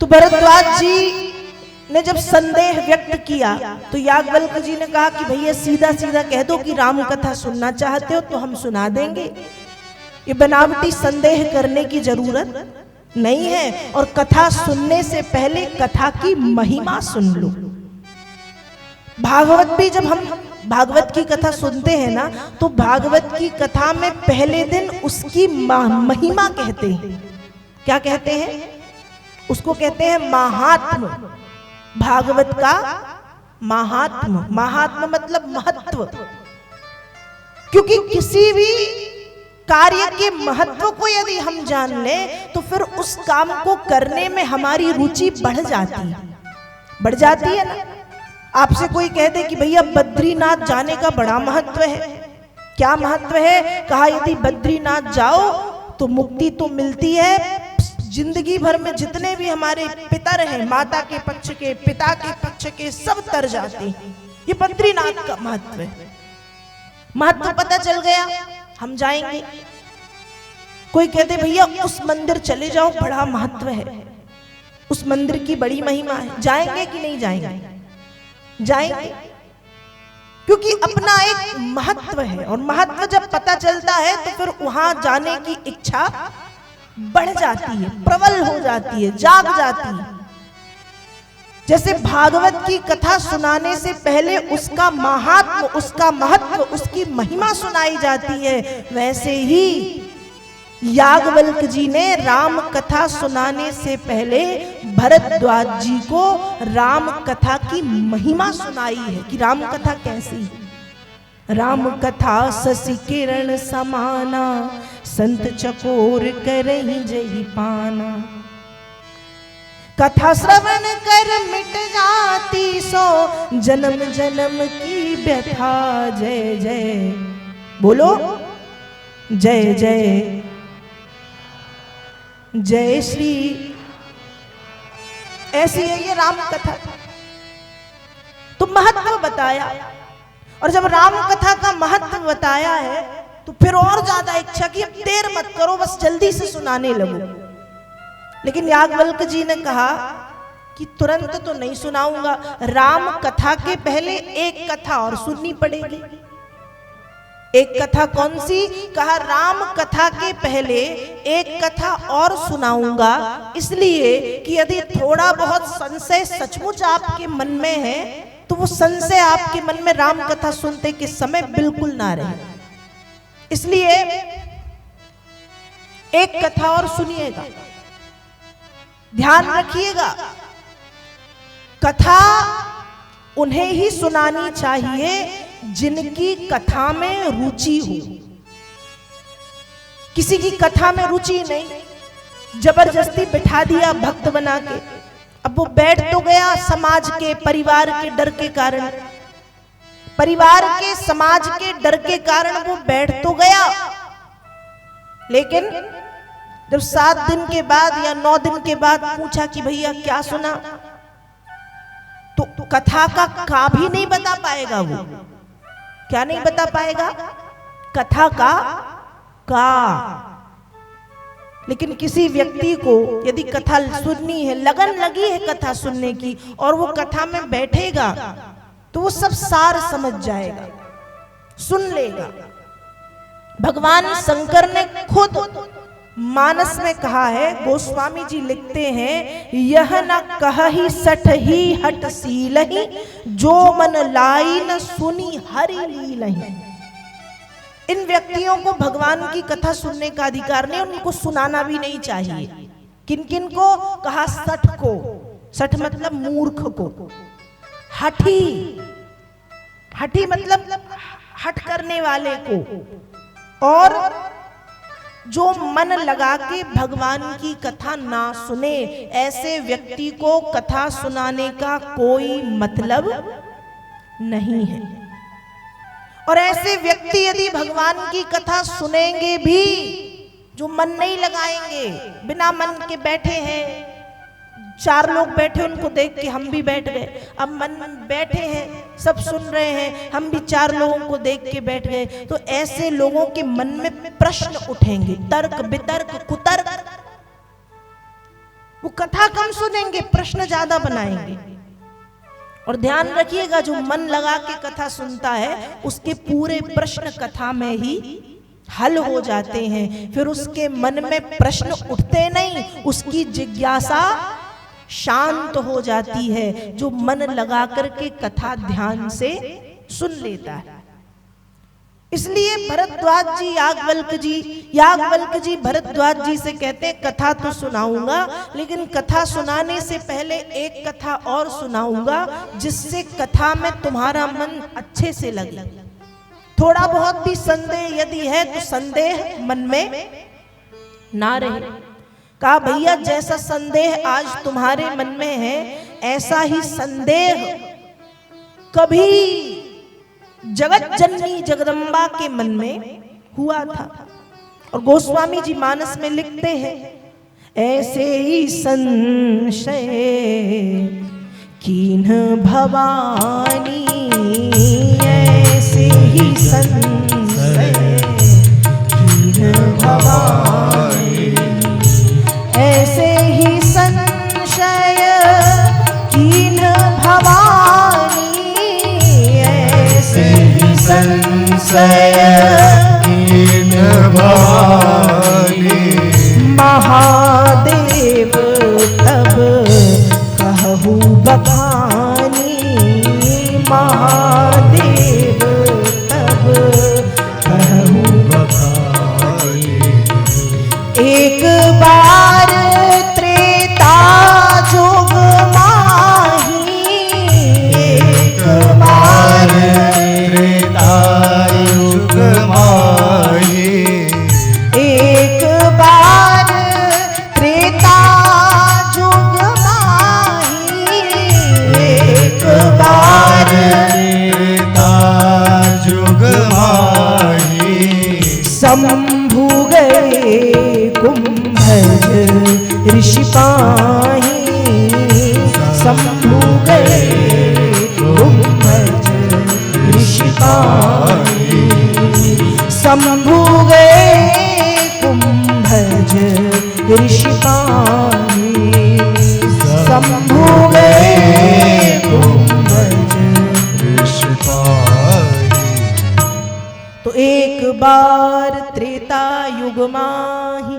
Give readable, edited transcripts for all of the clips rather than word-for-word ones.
तो भरद्वाज जी ने जब संदेह व्यक्त किया तो याज्ञवल्क्य जी ने कहा कि भैया सीधा सीधा कह दो कि राम कथा सुनना चाहते हो तो हम सुना देंगे, ये बनावटी संदेह करने की जरूरत नहीं है। और कथा सुनने से पहले कथा की महिमा सुन लो। भागवत भी जब हम भागवत की कथा सुनते हैं ना, तो भागवत की कथा में पहले दिन उसकी महिमा कहते हैं। क्या कहते हैं? उसको कहते हैं महात्म। भागवत का महात्म। महात्म मतलब महत्व। क्योंकि किसी भी कार्य के महत्व को यदि हम जान लें तो फिर उस काम को करने में हमारी रुचि बढ़ जाती है। बढ़ जाती है ना। आपसे कोई कह दे कि भैया बद्रीनाथ जाने का बड़ा महत्व है। क्या महत्व है? कहा यदि बद्रीनाथ जाओ तो मुक्ति तो मिलती है, जिंदगी भर में जितने भी हमारे पितर हैं, माता के पक्ष के, पिता के पक्ष के, सब तर जाते हैं। ये बद्रीनाथ का महत्व है। महत्व पता चल गया, हम जाएंगे। कोई कहते भैया उस मंदिर चले जाओ, बड़ा महत्व है, उस मंदिर की बड़ी महिमा है, जाएंगे कि नहीं जाएंगे? जाएंगे, क्योंकि अपना एक महत्व है। और महत्व जब पता चलता है तो फिर वहां जाने की इच्छा बढ़ जाती है, प्रबल हो जाती है, जाग जाती है। जैसे भागवत की कथा सुनाने से पहले उसका महात्म, उसका महत्व, उसकी महिमा सुनाई जाती है, वैसे ही याज्ञवल्क्य जी ने राम कथा सुनाने से पहले भरद्वाज जी को राम कथा की महिमा सुनाई है कि राम कथा कैसी है। राम कथा शशि किरण समाना, संत चकोर करहि जहि पाना। कथा श्रवण कर मिट जाती सो, जन्म जन्म की व्यथा। जय जय बोलो, जय जय जय श्री। ऐसी है ये राम कथा। तो महत्व बताया, और जब राम कथा का महत्व बताया है तो फिर और ज्यादा इच्छा की अब देर मत करो, बस जल्दी से सुनाने लगो। लेकिन याज्ञवल्क्य जी ने कहा कि तुरंत तो नहीं सुनाऊंगा, राम कथा के पहले एक कथा और सुननी पड़ेगी। एक कथा कौन सी? कहा राम कथा के पहले एक कथा और सुनाऊंगा, इसलिए कि यदि थोड़ा बहुत संशय सचमुच आपके मन में है तो वो संशय आपके मन में राम कथा सुनते के समय बिल्कुल ना रहे। इसलिए एक कथा और सुनिएगा, ध्यान रखिएगा। कथा उन्हें ही सुनानी चाहिए जिनकी कथा में रुचि हो। किसी की कथा में रुचि नहीं, जबरदस्ती बिठा दिया भक्त बना के, अब वो बैठ तो गया समाज के, परिवार के डर के कारण, परिवार के, समाज के डर के कारण वो बैठ तो गया, लेकिन जब 7 दिन के बाद या 9 दिन के बाद पूछा कि भैया क्या सुना, तो कथा का भी नहीं बता पाएगा। वो क्या नहीं बता पाएगा? कथा का। लेकिन किसी व्यक्ति को यदि कथा सुननी है, लगन लगी है कथा सुनने की, और वो कथा में बैठेगा तो वो सब सार समझ जाएगा, सुन लेगा। भगवान शंकर ने खुद मानस में कहा है, गोस्वामी जी लिखते हैं, यह न कहहि सठ ही हट सीलहि, जो मन लाई न सुनी हरि लीलहि। इन व्यक्तियों को भगवान की कथा सुनने का अधिकार नहीं, उनको सुनाना भी नहीं चाहिए। किन किन को? कहा सठ को। सठ मतलब मूर्ख को। हठी, हठी मतलब हट करने वाले को। और जो मन लगा के भगवान की कथा ना सुने, ऐसे व्यक्ति को कथा सुनाने का कोई मतलब नहीं है। और ऐसे व्यक्ति यदि भगवान की कथा सुनेंगे भी, जो मन नहीं लगाएंगे, बिना मन के बैठे हैं, 4 लोग बैठे उनको देख के हम भी बैठ गए, अब मन बैठे हैं सब सुन रहे हैं, हम भी 4 लोगों को देख के बैठ गए, तो ऐसे लोगों के मन में प्रश्न उठेंगे, तर्क वितर्क कुतर्क। वो कथा कम सुनेंगे, प्रश्न ज्यादा बनाएंगे। और ध्यान रखिएगा, जो मन लगा के कथा सुनता है उसके पूरे प्रश्न कथा में ही हल हो जाते हैं। फिर उसके मन में प्रश्न उठते नहीं, उसकी जिज्ञासा शांत हो जाती है, जो मन लगा करके कथा ध्यान से सुन लेता है। इसलिए भरद्वाज जी याज्ञवल्क्य जी भरद्वाज जी से कहते हैं कथा तो सुनाऊंगा, लेकिन कथा सुनाने से पहले एक कथा और सुनाऊंगा जिससे कथा में तुम्हारा मन अच्छे से लगे। थोड़ा बहुत भी संदेह यदि है तो संदेह मन में ना रहे। कहा भैया जैसा संदेह आज तुम्हारे मन में है ऐसा ही संदेह कभी जगत जननी जगदम्बा के मन में हुआ था। और गोस्वामी जी मानस में लिखते हैं, ऐसे ही संशय कीन भवानी, ऐसे ही संशय कीन भवानी, ऐसे ही संशय कीन भवानी, ऐसे ही संशय कीन भवानी। महादेव तब कहु बखानी, महादेव तब कहु बखानी। एक बार त्रेता जुग माही, एक बार त्रेता युग माही, एक बार त्रेता जुग माही, एक बार त्रेता जुग माही। शंभु गए कुंभज ऋषि पाही, शंभु गए कुंभज ऋषि पाही, शंभु गए कुंभज ऋषि पाही, शंभु गए कुंभज ऋषि पाही। तो एक बार त्रेता युग माही।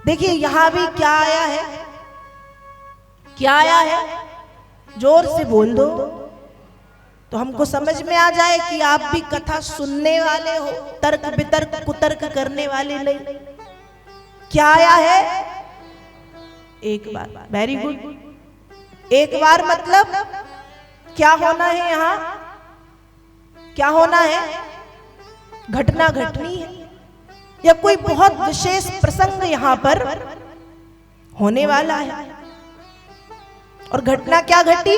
देखिए यहां भी क्या आया है, क्या आया है, जोर से बोल दो तो हमको समझ में आ जाए कि आप भी कथा सुनने वाले हो, तर्क वितर्क कुतर्क करने वाले नहीं। क्या आया है? एक बार। Very good. एक बार मतलब क्या होना है यहां? क्या होना है? घटना घटनी है या कोई बहुत विशेष प्रसंग यहां पर होने वाला है। और घटना क्या घटी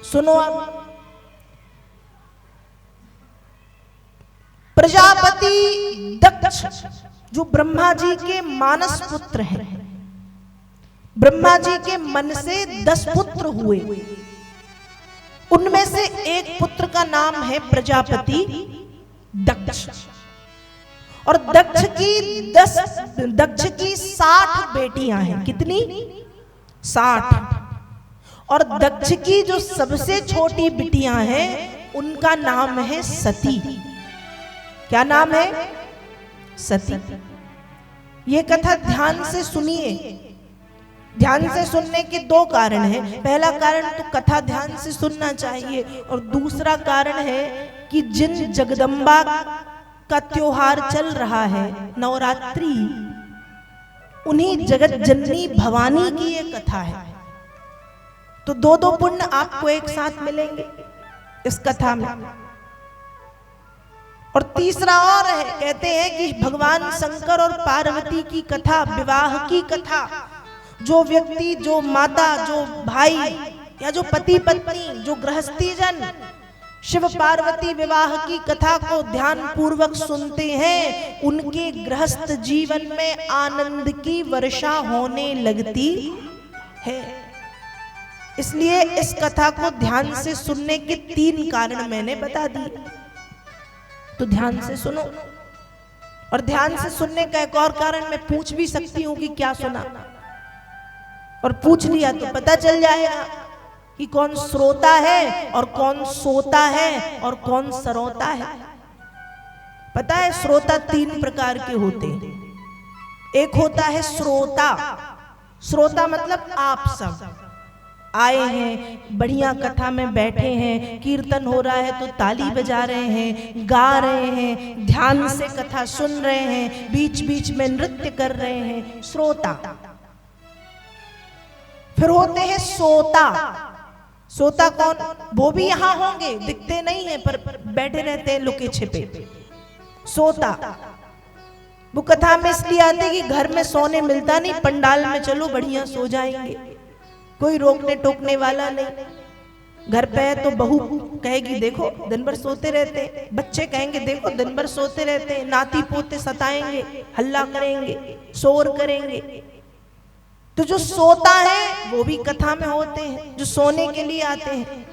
सुनो आप। प्रजापति दक्ष जो ब्रह्मा जी के मानस पुत्र हैं, ब्रह्मा जी के मन से 10 पुत्र हुए, उनमें से एक पुत्र का नाम है प्रजापति दक्ष। और दक्ष की 60 बेटियां हैं। कितनी? 60। और दक्ष की जो सबसे छोटी बिटियां हैं उनका नाम है सती। क्या नाम है? सती। ये कथा ध्यान से सुनिए। ध्यान से सुनने के 2 कारण हैं। पहला कारण तो कथा ध्यान से सुनना चाहिए, और दूसरा कारण है कि जिन जगदम्बा का त्योहार चल रहा है नवरात्रि, उन्हीं जगत जननी भवानी की ये कथा है। तो 2 पुण्य आपको एक साथ मिलेंगे इस कथा में। और तीसरा और है, कहते हैं कि भगवान शंकर और पार्वती की कथा, विवाह की कथा, जो व्यक्ति, जो माता, जो भाई या जो पति पत्नी, जो गृहस्थी जन शिव पार्वती विवाह की कथा को ध्यान पूर्वक सुनते हैं, उनके गृहस्थ जीवन में आनंद की वर्षा होने लगती है। इसलिए इस कथा को ध्यान से सुनने के 3 कारण मैंने बता दिए। तो ध्यान से सुनो। और ध्यान से सुनने का एक और कारण, मैं पूछ भी सकती हूँ कि क्या सुना, और पूछ लिया तो पता चल जाएगा कि कौन श्रोता है और कौन सोता है और कौन सरोता है। पता है श्रोता 3 प्रकार के होते हैं। एक होता है श्रोता। श्रोता मतलब आप सब आए हैं, बढ़िया कथा में बैठे हैं, कीर्तन हो रहा है तो ताली बजा रहे हैं, गा रहे हैं, ध्यान से कथा सुन रहे हैं, बीच बीच में नृत्य कर रहे हैं, श्रोता। फिर होते हैं सोता। सोता कौन? वो भी यहां होंगे, दिखते नहीं है पर बैठे रहते हैं लुके छिपे। सोता वो कथा में इसलिए आते कि घर में सोने मिलता नहीं, पंडाल में चलो बढ़िया सो जाएंगे, कोई रोकने टोकने वाला नहीं। घर पे है तो बहू कहेगी देखो दिन भर सोते रहते, बच्चे कहेंगे देखो दिन भर सोते रहते, नाती पोते सताएंगे, हल्ला करेंगे, शोर करेंगे। तो जो सोता है वो भी कथा में होते हैं, जो सोने के लिए आते हैं।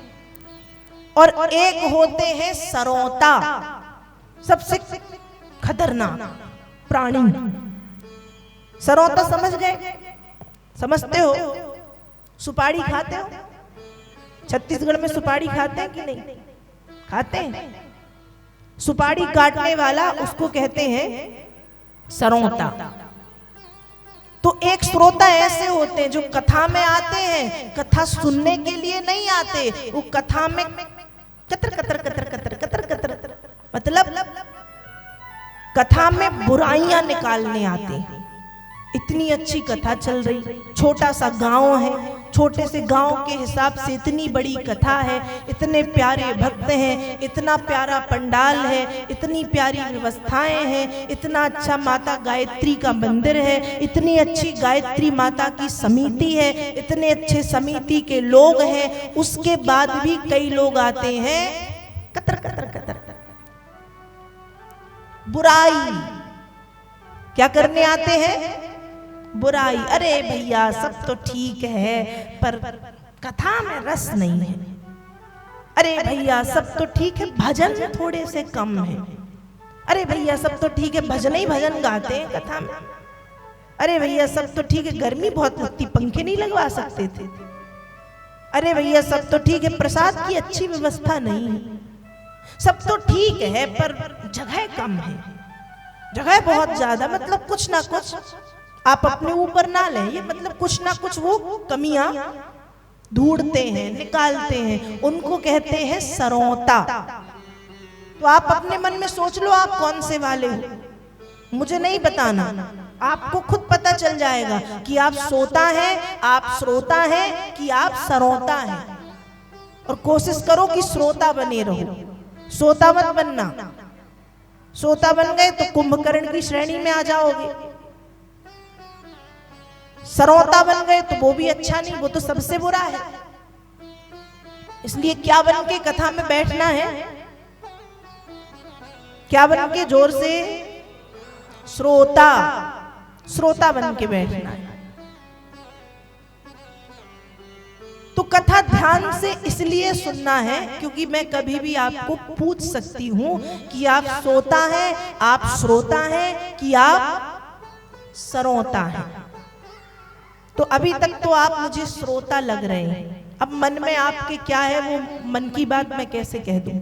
और एक होते हैं सरोता, सबसे खतरनाक प्राणी। सरोता समझ गए? समझते हो? सुपारी खाते हो? छत्तीसगढ़ में सुपारी खाते हैं कि नहीं खाते हैं? सुपारी काटने वाला उसको कहते हैं सरोता। तो एक श्रोता ऐसे होते हैं जो कथा में आते हैं, कथा सुनने के लिए नहीं आते, वो कथा में Qatar Qatar Qatar Qatar Qatar Qatar मतलब कथा में बुराइयां निकालने आते हैं। इतनी अच्छी कथा चल रही, छोटा सा गांव है, छोटे से गांव के हिसाब से इतनी बड़ी कथा है, इतने प्यारे भक्त हैं, इतना प्यारा पंडाल है, इतनी प्यारी व्यवस्थाएं हैं, इतना अच्छा माता गायत्री का मंदिर है, इतनी अच्छी गायत्री माता की समिति है, इतने अच्छे समिति के लोग हैं, उसके बाद भी कई लोग आते हैं कतर कतर कतर बुराई। क्या करने आते हैं? बुराई। अरे भैया सब तो ठीक है पर कथा में रस नहीं है। अरे भैया सब तो ठीक है, भजन थोड़े से कम है। अरे भैया सब तो ठीक है, भजन ही भजन गाते हैं कथा में। अरे भैया सब तो ठीक है, गर्मी बहुत लगती, पंखे नहीं लगवा सकते थे। अरे भैया सब तो ठीक है, प्रसाद की अच्छी व्यवस्था नहीं है। सब तो ठीक है पर जगह कम है, जगह बहुत ज्यादा, मतलब कुछ ना कुछ आप अपने ऊपर ना लें, ये मतलब कुछ ना कुछ वो कमियां ढूंढते हैं, निकालते हैं, उनको कहते हैं सरोता। तो आप अपने मन में सोच लो आप कौन से वाले हो, मुझे नहीं बताना, आपको खुद पता चल जाएगा कि आप सोता है, आप श्रोता है कि आप सरोता है। और कोशिश करो कि श्रोता बने रहो, सोता मत बनना। सोता बन गए तो कुंभकर्ण की श्रेणी में आ जाओगे, सरोता बन गए तो वो भी अच्छा नहीं, वो तो सबसे बुरा है। इसलिए क्या बन के कथा में बैठना है? क्या बन के? जोर से श्रोता, श्रोता बन के बैठना है। तो कथा ध्यान से इसलिए सुनना है क्योंकि मैं कभी भी आपको पूछ सकती हूं कि आप सोता है, आप श्रोता है कि आप सरोता है। तो अभी तक तो आप मुझे श्रोता लग रहे हैं, अब मन में आपके क्या है वो मन की बात मैं कैसे कह दूं?